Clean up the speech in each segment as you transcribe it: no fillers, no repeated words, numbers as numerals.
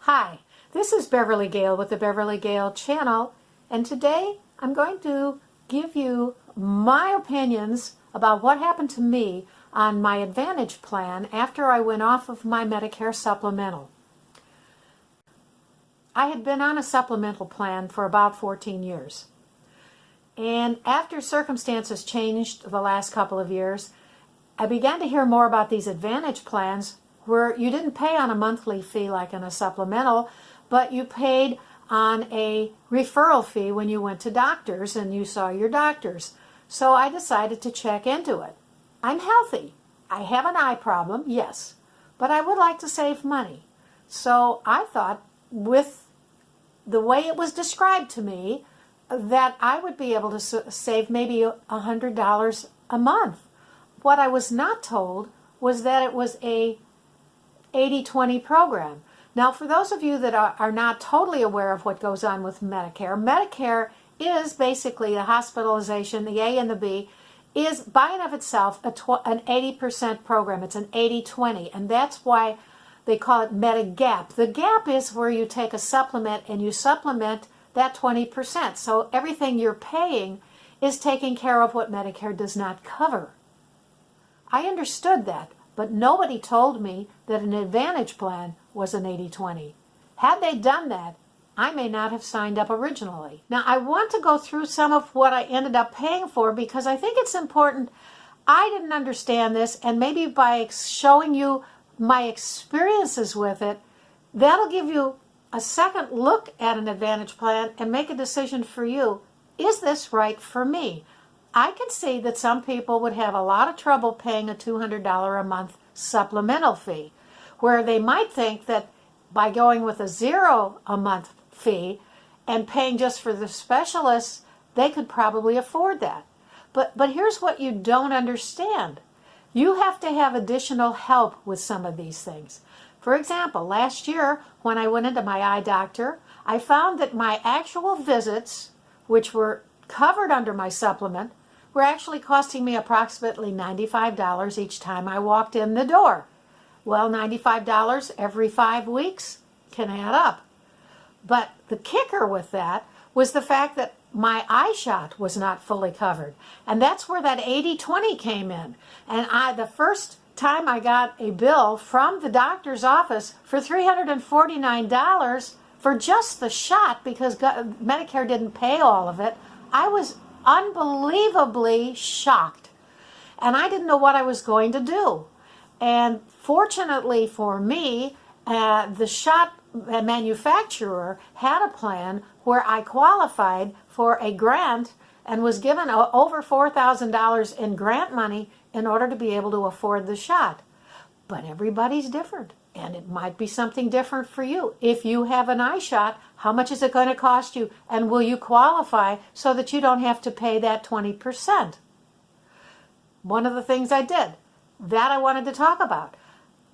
Hi, this is Beverly Gale with the Beverly Gale channel, and today I'm going to give you my opinions about what happened to me on my Advantage plan after I went off of my Medicare Supplemental. I had been on a supplemental plan for about 14 years, and after circumstances changed the last couple of years, I began to hear more about these Advantage plans where you didn't pay on a monthly fee like in a supplemental, but you paid on a referral fee when you went to doctors and you saw your doctors. So I decided to check into it. I'm healthy. I have an eye problem, yes, but I would like to save money. So I thought with the way it was described to me that I would be able to save maybe $100 a month. What I was not told was that it was a 80-20 program. Now, for those of you that are not totally aware of what goes on with Medicare, Medicare is basically the hospitalization, the A and the B, is by and of itself an 80% program. It's an 80-20, and that's why they call it medigap. The gap is where you take a supplement and you supplement that 20%. So everything you're paying is taking care of what Medicare does not cover. I understood that, but nobody told me that an Advantage plan was an 80-20. Had they done that, I may not have signed up originally. Now, I want to go through some of what I ended up paying for because I think it's important. I didn't understand this, and maybe by showing you my experiences with it, that'll give you a second look at an Advantage plan and make a decision for you. Is this right for me? I can see that some people would have a lot of trouble paying a $200 a month supplemental fee, where they might think that by going with a $0 a month fee and paying just for the specialists, they could probably afford that. But here's what you don't understand. You have to have additional help with some of these things. For example, last year when I went into my eye doctor, I found that my actual visits, which were covered under my supplement, were actually costing me approximately $95 each time I walked in the door. Well, $95 every 5 weeks can add up. But the kicker with that was the fact that my eye shot was not fully covered. And that's where that 80-20 came in. And the first time I got a bill from the doctor's office for $349 for just the shot, because Medicare didn't pay all of it, I was unbelievably shocked. And I didn't know what I was going to do. And fortunately for me, the shot manufacturer had a plan where I qualified for a grant and was given over $4,000 in grant money in order to be able to afford the shot. But everybody's different, and it might be something different for you. If you have an eye shot, how much is it going to cost you, and will you qualify so that you don't have to pay that 20%? One of the things I did, that I wanted to talk about.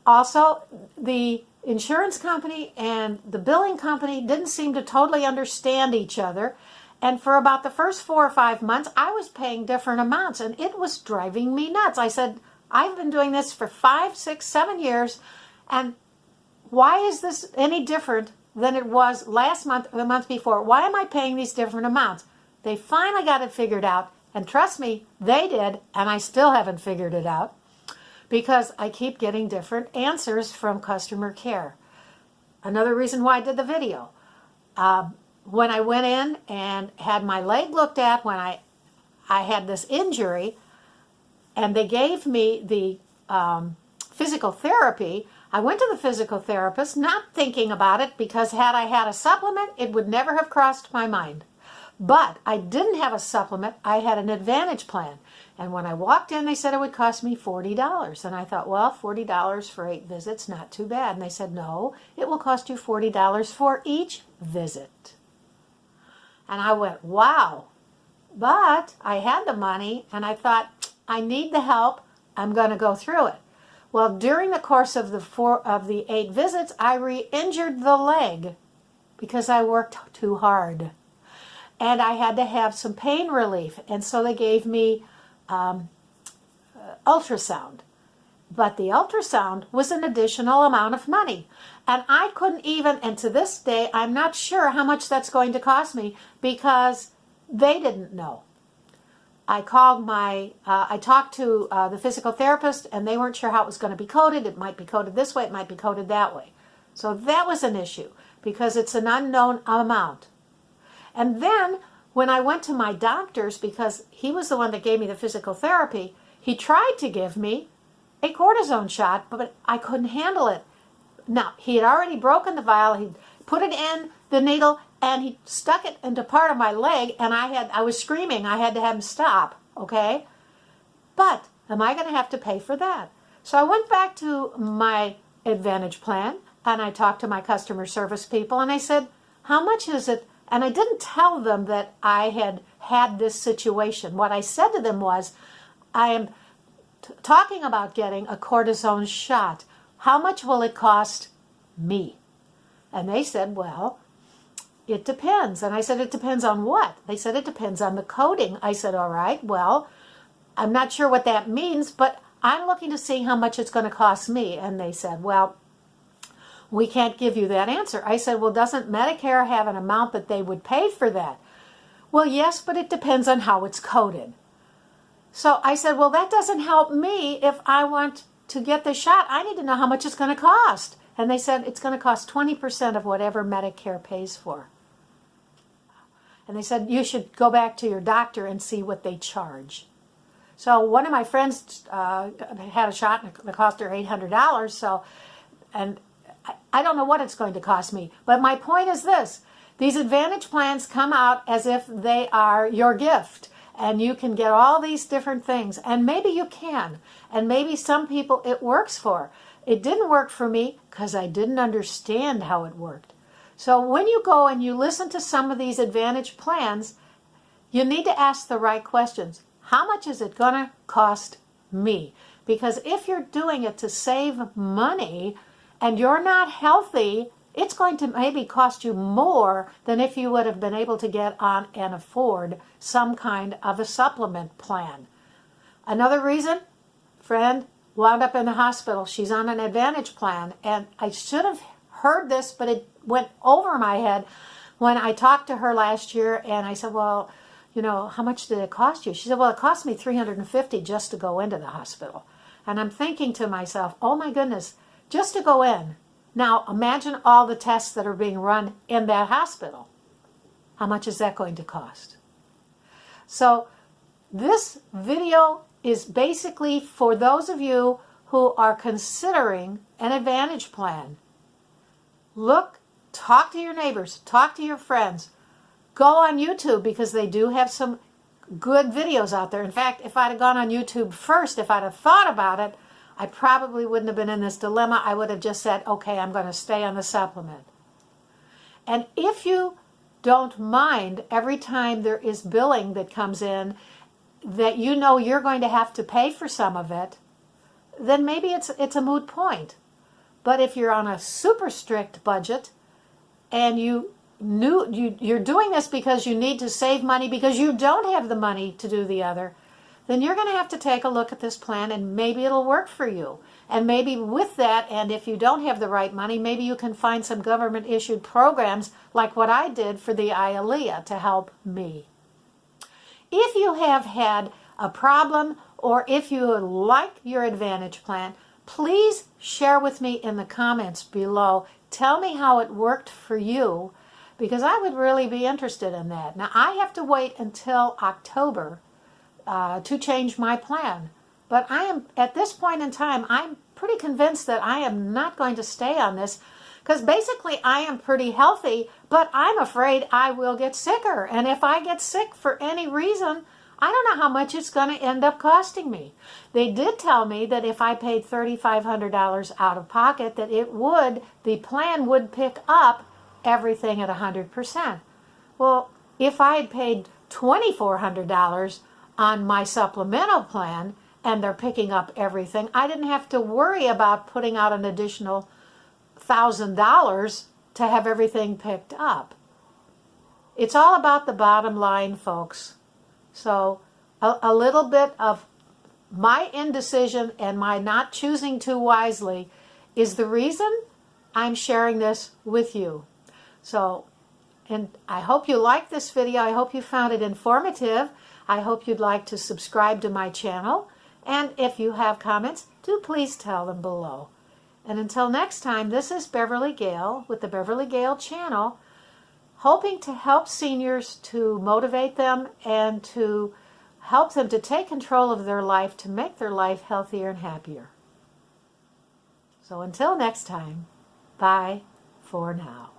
Also, the insurance company and the billing company didn't seem to totally understand each other, and for about the first 4 or 5 months, I was paying different amounts, and it was driving me nuts. I said, I've been doing this for 5, 6, 7 years, and why is this any different than it was last month or the month before? Why am I paying these different amounts? They finally got it figured out, and trust me, they did, and I still haven't figured it out because I keep getting different answers from customer care. Another reason why I did the video. When I went in and had my leg looked at when I had this injury, and they gave me the physical therapy, I went to the physical therapist not thinking about it, because had I had a supplement, it would never have crossed my mind. But I didn't have a supplement. I had an Advantage plan. And when I walked in, they said it would cost me $40. And I thought, well, $40 for 8 visits, not too bad. And they said, no, it will cost you $40 for each visit. And I went, wow. But I had the money, and I thought, I need the help. I'm going to go through it. Well, during the course of the 8 visits, I re-injured the leg because I worked too hard. And I had to have some pain relief. And so they gave me ultrasound. But the ultrasound was an additional amount of money. And I couldn't even, and to this day, I'm not sure how much that's going to cost me because they didn't know. I talked to the physical therapist, and they weren't sure how it was going to be coded. It might be coded this way, it might be coded that way. So that was an issue because it's an unknown amount. And then when I went to my doctors, because he was the one that gave me the physical therapy, he tried to give me a cortisone shot, but I couldn't handle it. Now, he had already broken the vial, he put it in the needle, and he stuck it into part of my leg, and I was screaming. I had to have him stop, okay? But am I going to have to pay for that? So I went back to my Advantage plan, and I talked to my customer service people, and I said, how much is it? And I didn't tell them that I had this situation. What I said to them was, I am talking about getting a cortisone shot. How much will it cost me? And they said, well, it depends. And I said, it depends on what? They said, it depends on the coding. I said, all right, well, I'm not sure what that means, but I'm looking to see how much it's going to cost me. And they said, well, we can't give you that answer. I said, well, doesn't Medicare have an amount that they would pay for that? Well, yes, but it depends on how it's coded. So I said, well, that doesn't help me if I want to get the shot. I need to know how much it's going to cost. And they said, it's going to cost 20% of whatever Medicare pays for. And they said, you should go back to your doctor and see what they charge. So one of my friends had a shot and it cost her $800. So, and I don't know what it's going to cost me. But my point is this. These Advantage plans come out as if they are your gift. And you can get all these different things. And maybe you can. And maybe some people it works for. It didn't work for me because I didn't understand how it worked. So when you go and you listen to some of these Advantage plans, you need to ask the right questions. How much is it going to cost me? Because if you're doing it to save money and you're not healthy, it's going to maybe cost you more than if you would have been able to get on and afford some kind of a supplement plan. Another reason, friend wound up in the hospital. She's on an Advantage plan, and I should have heard this, but it went over my head when I talked to her last year, and I said, well, you know, how much did it cost you? She said, well, it cost me $350 just to go into the hospital. And I'm thinking to myself, oh my goodness, just to go in. Now, imagine all the tests that are being run in that hospital. How much is that going to cost? So this video is basically for those of you who are considering an Advantage plan. Look, talk to your neighbors, talk to your friends. Go on YouTube because they do have some good videos out there. In fact, if I'd have gone on YouTube first, if I'd have thought about it, I probably wouldn't have been in this dilemma. I would have just said, okay, I'm going to stay on the supplement. And if you don't mind every time there is billing that comes in that you know you're going to have to pay for some of it, then maybe it's a moot point. But if you're on a super strict budget and you're doing this because you need to save money because you don't have the money to do the other, then you're going to have to take a look at this plan and maybe it'll work for you. And maybe with that, and if you don't have the right money, maybe you can find some government-issued programs like what I did for the IALEA to help me. If you have had a problem or if you like your Advantage plan, please share with me in the comments below. Tell me how it worked for you because I would really be interested in that. Now, I have to wait until October to change my plan. But I am, at this point in time, I'm pretty convinced that I am not going to stay on this because basically I am pretty healthy, but I'm afraid I will get sicker. And if I get sick for any reason, I don't know how much it's going to end up costing me. They did tell me that if I paid $3,500 out of pocket, that the plan would pick up everything at 100%. Well, if I had paid $2,400 on my supplemental plan and they're picking up everything, I didn't have to worry about putting out an additional $1,000 to have everything picked up. It's all about the bottom line, folks. So a little bit of my indecision and my not choosing too wisely is the reason I'm sharing this with you. So, and I hope you liked this video. I hope you found it informative. I hope you'd like to subscribe to my channel. And if you have comments, do please tell them below. And until next time, this is Beverly Gale with the Beverly Gale channel, hoping to help seniors, to motivate them and to help them to take control of their life, to make their life healthier and happier. So until next time, bye for now.